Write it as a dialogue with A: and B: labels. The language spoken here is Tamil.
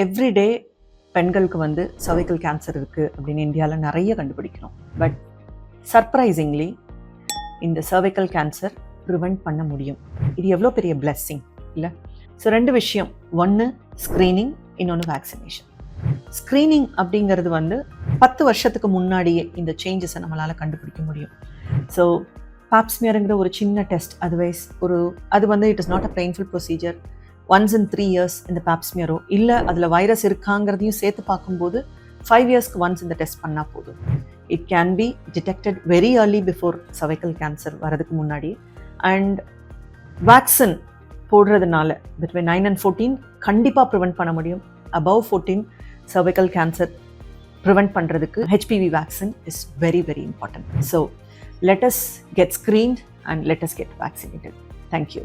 A: எவ்ரிடே பெண்களுக்கு வந்து சர்வைக்கல் கேன்சர் இருக்குது அப்படின்னு இந்தியாவில் நிறைய கண்டுபிடிக்கிறோம். பட் சர்ப்ரைசிங்லி இந்த சர்வைக்கல் கேன்சர் ப்ரிவெண்ட் பண்ண முடியும். இது எவ்வளோ பெரிய பிளெஸ்ஸிங் இல்லை? ஸோ 2 விஷயம். ஒன்று ஸ்க்ரீனிங், இன்னொன்று வேக்சினேஷன். ஸ்க்ரீனிங் அப்படிங்கிறது வந்து 10 வருஷத்துக்கு முன்னாடியே இந்த சேஞ்சஸை நம்மளால் கண்டுபிடிக்க முடியும். ஸோ பாப்ஸ்மியருங்கிற ஒரு சின்ன டெஸ்ட், அது வந்து it is not a painful procedure. Once in 3 years இந்த பாப்ஸ்மியரோ இல்லை அதில் வைரஸ் இருக்காங்கிறதையும் சேர்த்து பார்க்கும்போது 5 yearsக்கு ஒன்ஸ் இந்த டெஸ்ட் பண்ணால் போதும். It can be detected very early before cervical cancer வரதுக்கு முன்னாடி. அண்ட் வேக்சின் போடுறதுனால பிட்வீன் 9 and 14 கண்டிப்பாக ப்ரிவெண்ட் பண்ண முடியும். above 14 சர்வைக்கல் கேன்சர் ப்ரிவெண்ட் பண்ணுறதுக்கு HPV vaccine is very very important. So let us get screened and let us get vaccinated. Thank you.